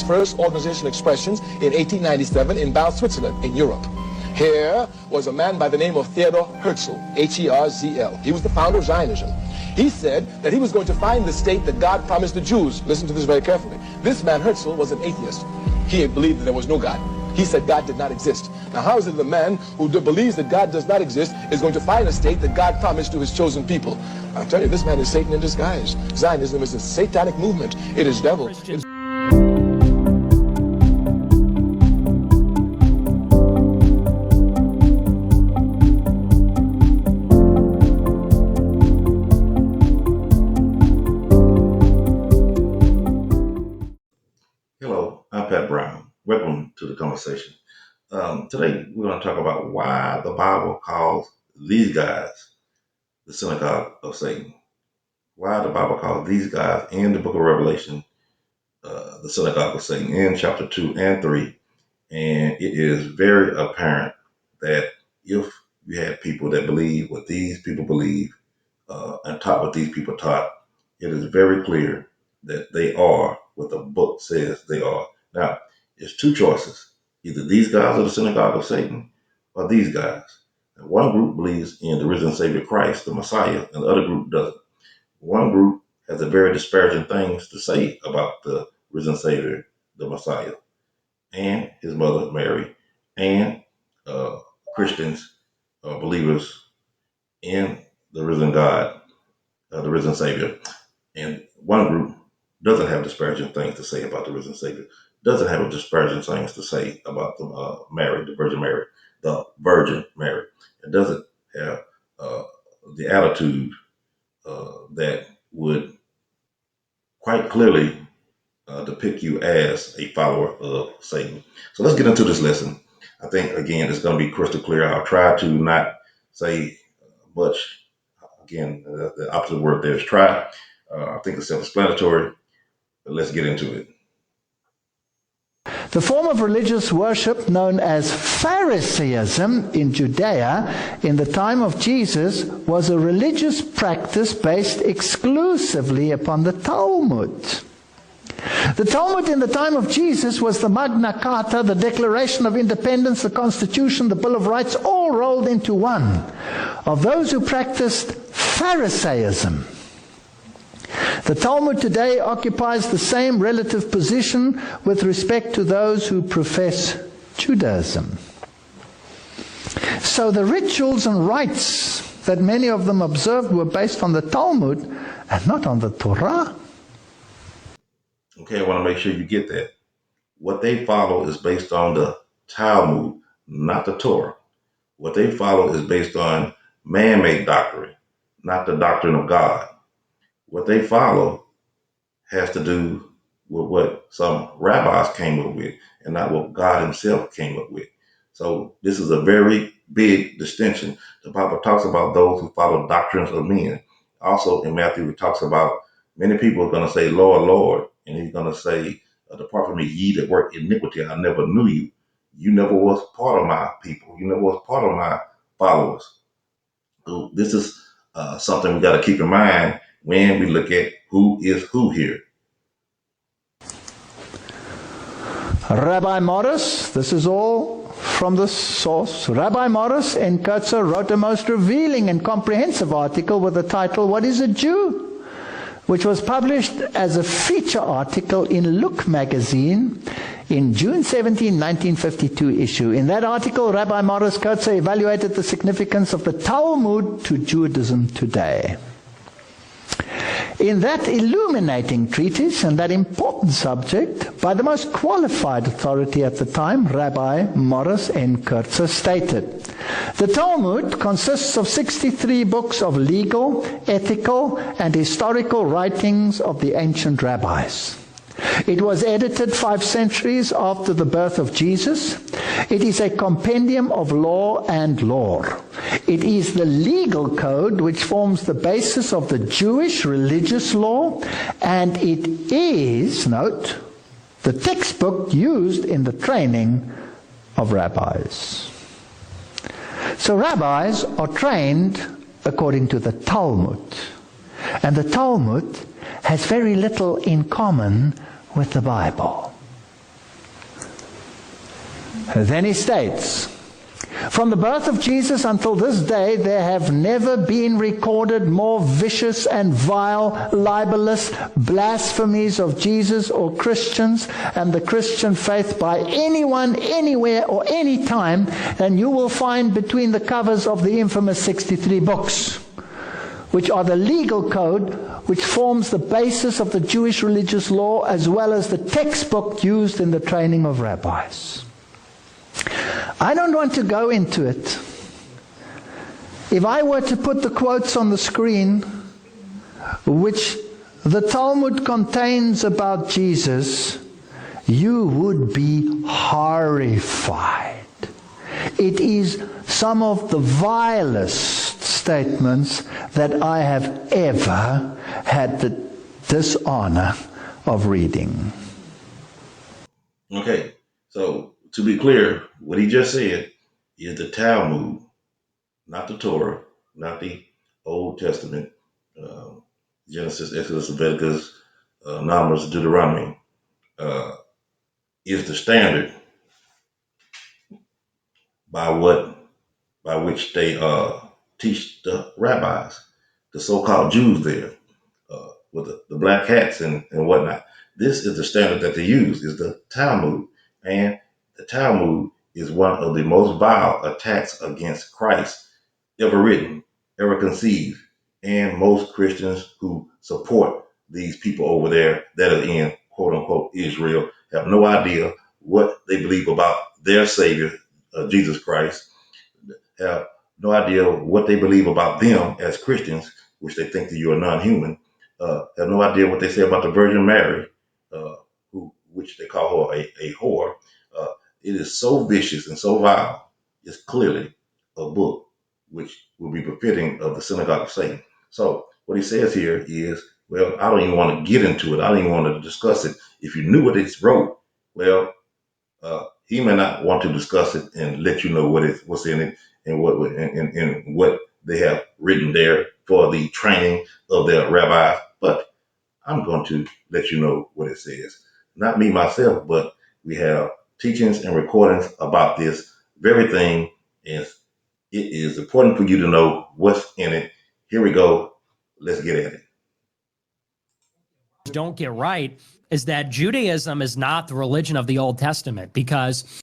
first organizational expressions in 1897 in Basel, Switzerland, in Europe. Here was a man by the name of Theodor Herzl, H-E-R-Z-L. He was the founder of Zionism. He said that he was going to find the state that God promised the Jews. Listen to this very carefully. This man, Herzl, was an atheist. He believed that there was no God. He said God did not exist. Now, how is it the man who believes that God does not exist is going to find a state that God promised to his chosen people? I'll tell you, this man is Satan in disguise. Zionism is a satanic movement. It is devil. Hello, I'm Pat Brown. Welcome to the conversation. Today we're going to talk about why the Bible calls these guys the Synagogue of Satan. Why the Bible calls these guys in the book of Revelation the Synagogue of Satan in chapter 2 and 3. And it is very apparent that if you had people that believe what these people believe and taught what these people taught, it is very clear that they are what the book says they are. Now, there's two choices. Either these guys are the Synagogue of Satan or these guys. And one group believes in the risen Savior Christ, the Messiah, and the other group doesn't. One group has a very disparaging things to say about the risen Savior, the Messiah, and his mother, Mary, and Christians, believers in the risen God, the risen Savior. And one group doesn't have disparaging things to say about the risen Savior, doesn't have disparaging things to say about the Mary, the Virgin Mary, the Virgin Mary. It doesn't have the attitude that would quite clearly depict you as a follower of Satan. So let's get into this lesson. I think, again, it's going to be crystal clear. I'll try to not say much. Again, the opposite word there is try. I think it's self-explanatory, but let's get into it. The form of religious worship known as Pharisaism in Judea in the time of Jesus was a religious practice based exclusively upon the Talmud. The Talmud in the time of Jesus was the Magna Carta, the Declaration of Independence, the Constitution, the Bill of Rights, all rolled into one, of those who practiced Pharisaism. The Talmud today occupies the same relative position with respect to those who profess Judaism. So the rituals and rites that many of them observed were based on the Talmud and not on the Torah. Okay, I want to make sure you get that. What they follow is based on the Talmud, not the Torah. What they follow is based on man-made doctrine, not the doctrine of God. What they follow has to do with what some rabbis came up with and not what God himself came up with. So this is a very big distinction. The Bible talks about those who follow doctrines of men. Also in Matthew, it talks about many people are going to say, Lord, Lord. And he's going to say, depart from me, ye that work iniquity. I never knew you. You never was part of my people. You never was part of my followers. So this is something we got to keep in mind when we look at who is who here. Rabbi Morris, this is all from the source. Rabbi Morris in Kurtzer wrote a most revealing and comprehensive article with the title, What is a Jew?, which was published as a feature article in Look magazine in June 17, 1952 issue. In that article, Rabbi Morris Kurtzer evaluated the significance of the Talmud to Judaism today. In that illuminating treatise and that important subject, by the most qualified authority at the time, Rabbi Morris N. Kurtzer stated, the Talmud consists of 63 books of legal, ethical, and historical writings of the ancient rabbis. It was edited 5 centuries after the birth of Jesus. It is a compendium of law and lore. It is the legal code which forms the basis of the Jewish religious law, and it is, note, the textbook used in the training of rabbis. So rabbis are trained according to the Talmud. And the Talmud has very little in common with the Bible. Then he states, from the birth of Jesus until this day, there have never been recorded more vicious and vile, libelous blasphemies of Jesus or Christians and the Christian faith by anyone, anywhere, or any time than you will find between the covers of the infamous 63 books, which are the legal code which forms the basis of the Jewish religious law, as well as the textbook used in the training of rabbis. I don't want to go into it. If I were to put the quotes on the screen, which the Talmud contains about Jesus, you would be horrified. It is some of the vilest statements that I have ever had the dishonor of reading. Okay, so to be clear, what he just said is the Talmud, not the Torah, not the Old Testament, Genesis, Exodus, Leviticus, Numbers, Deuteronomy, is the standard by which they teach the rabbis, the so-called Jews there, with the black hats and whatnot. This is the standard that they use, is the Talmud. And the Talmud is one of the most vile attacks against Christ ever written, ever conceived. And most Christians who support these people over there that are in quote unquote Israel have no idea what they believe about their Savior, Jesus Christ, have no idea what they believe about them as Christians, which they think that you are non-human, have no idea what they say about the Virgin Mary, which they call her a whore. It is so vicious and so vile. It's clearly a book which will be befitting of the Synagogue of Satan. So what he says here is, well, I don't even want to get into it. I don't even want to discuss it. If you knew what it's wrote, well, he may not want to discuss it and let you know what's in it and what they have written there for the training of their rabbis. But I'm going to let you know what it says. Not me myself, but we have teachings and recordings about this very thing. And it is important for you to know what's in it. Here we go. Let's get at it. Don't get right is that Judaism is not the religion of the Old Testament, because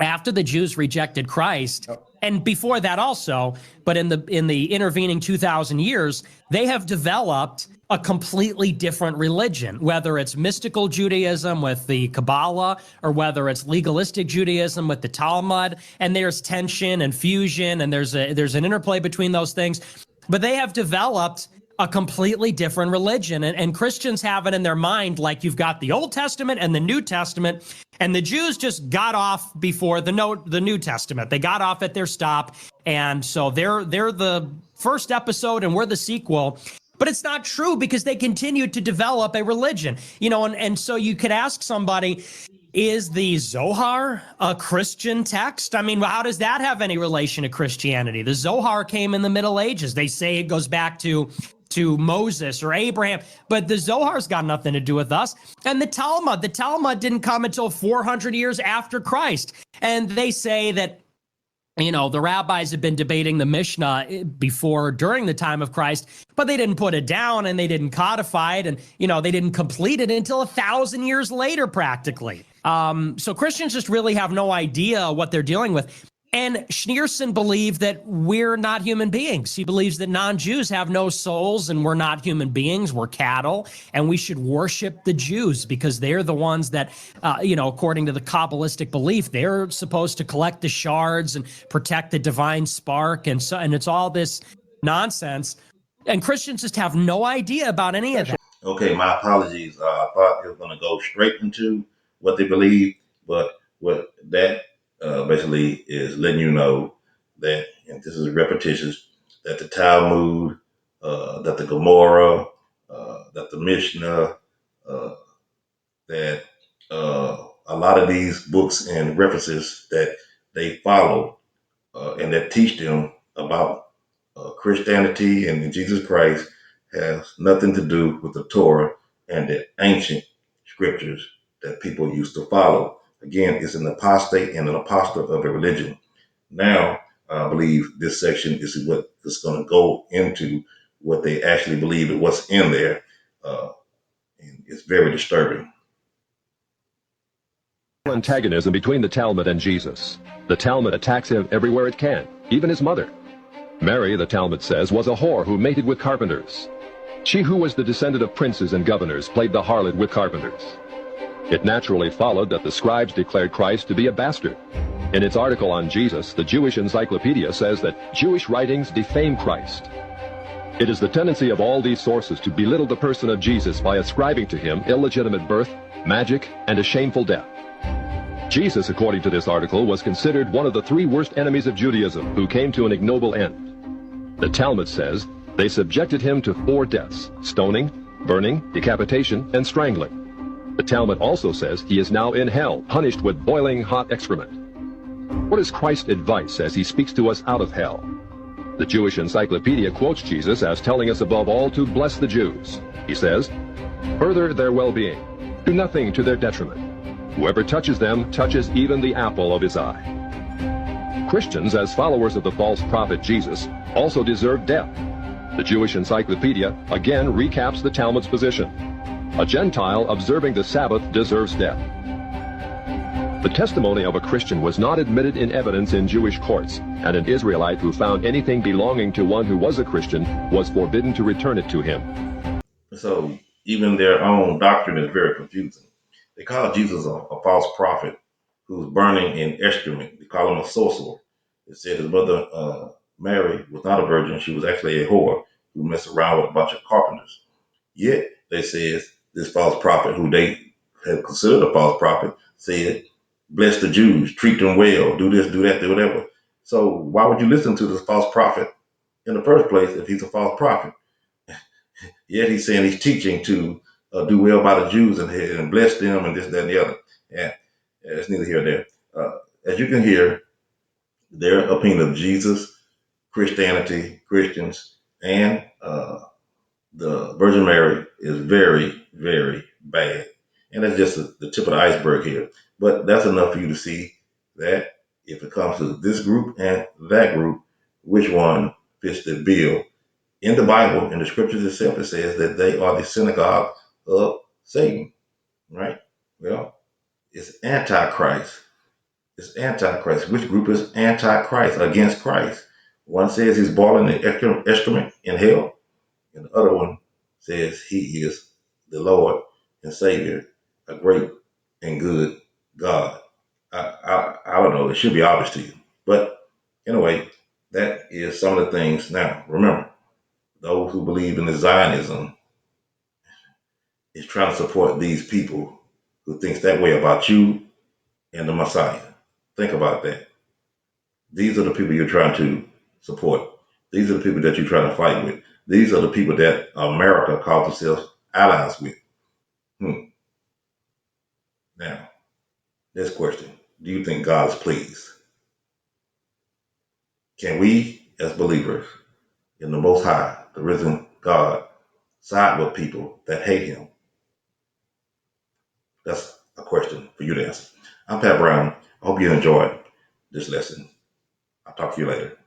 after the Jews rejected Christ, and before that also, but in the intervening 2,000 years, they have developed a completely different religion, whether it's mystical Judaism with the Kabbalah or whether it's legalistic Judaism with the Talmud, and there's tension and fusion, and there's an interplay between those things. But they have developed a completely different religion. And Christians have it in their mind like you've got the Old Testament and the New Testament, and the Jews just got off before the New Testament. They got off at their stop, and so they're the first episode and we're the sequel. But it's not true, because they continued to develop a religion. And so you could ask somebody, is the Zohar a Christian text? I mean, how does that have any relation to Christianity? The Zohar came in the Middle Ages. They say it goes back to Moses or Abraham, but the Zohar's got nothing to do with us. And the Talmud didn't come until 400 years after Christ. And they say that, the rabbis have been debating the Mishnah during the time of Christ, but they didn't put it down and they didn't codify it, and, they didn't complete it until 1,000 years later, practically. So Christians just really have no idea what they're dealing with. And Schneerson believed that we're not human beings. He believes that non-Jews have no souls and we're not human beings. We're cattle, and we should worship the Jews because they're the ones that, according to the Kabbalistic belief, they're supposed to collect the shards and protect the divine spark. And it's all this nonsense. And Christians just have no idea about any of that. Okay, my apologies. I thought it was going to go straight into what they believe, but what that basically is letting you know that, and this is repetitious, that the Talmud, that the Gemara, that the Mishnah, that a lot of these books and references that they follow and that teach them about Christianity and Jesus Christ has nothing to do with the Torah and the ancient scriptures that people used to follow. Again, it's an apostate and an apostle of a religion. Now, I believe this section is what is going to go into what they actually believe and what's in there. And it's very disturbing. Antagonism between the Talmud and Jesus. The Talmud attacks him everywhere it can, even his mother. Mary, the Talmud says, was a whore who mated with carpenters. She who was the descendant of princes and governors played the harlot with carpenters. It naturally followed that the scribes declared Christ to be a bastard. In its article on Jesus, the Jewish Encyclopedia says that Jewish writings defame Christ. It is the tendency of all these sources to belittle the person of Jesus by ascribing to him illegitimate birth, magic, and a shameful death. Jesus, according to this article, was considered one of the 3 worst enemies of Judaism who came to an ignoble end. The Talmud says they subjected him to 4 deaths: stoning, burning, decapitation, and strangling. The Talmud also says he is now in hell, punished with boiling hot excrement. What is Christ's advice as he speaks to us out of hell? The Jewish Encyclopedia quotes Jesus as telling us above all to bless the Jews. He says, "Further their well-being. Do nothing to their detriment. Whoever touches them touches even the apple of his eye." Christians, as followers of the false prophet Jesus, also deserve death. The Jewish Encyclopedia again recaps the Talmud's position. A Gentile observing the Sabbath deserves death. The testimony of a Christian was not admitted in evidence in Jewish courts, and an Israelite who found anything belonging to one who was a Christian was forbidden to return it to him. So even their own doctrine is very confusing. They call Jesus a false prophet who's burning in excrement. They call him a sorcerer. They said his mother, Mary, was not a virgin. She was actually a whore who messed around with a bunch of carpenters. Yet, they says, this false prophet, who they have considered a false prophet, said, bless the Jews, treat them well, do this, do that, do whatever. So why would you listen to this false prophet in the first place if he's a false prophet? Yet he's saying he's teaching to do well by the Jews and bless them and this, that, and the other. Yeah, it's neither here nor there. As you can hear, their opinion of Jesus, Christianity, Christians, and the Virgin Mary is very, very bad. And that's just the tip of the iceberg here. But that's enough for you to see that if it comes to this group and that group, which one fits the bill. In the Bible, in the scriptures itself, it says that they are the synagogue of Satan, right? Well, it's antichrist. It's antichrist. Which group is antichrist against Christ? One says he's boiling the excrement in hell, and the other one says he is the Lord and Savior, a great and good God. I don't know. It should be obvious to you. But anyway, that is some of the things. Now, remember, those who believe in the Zionism is trying to support these people who thinks that way about you and the Messiah. Think about that. These are the people you're trying to support. These are the people that you're trying to fight with. These are the people that America calls themselves allies with. Now, this question. Do you think God is pleased? Can we, as believers in the Most High, the risen God, side with people that hate him? That's a question for you to answer. I'm Pat Brown. I hope you enjoyed this lesson. I'll talk to you later.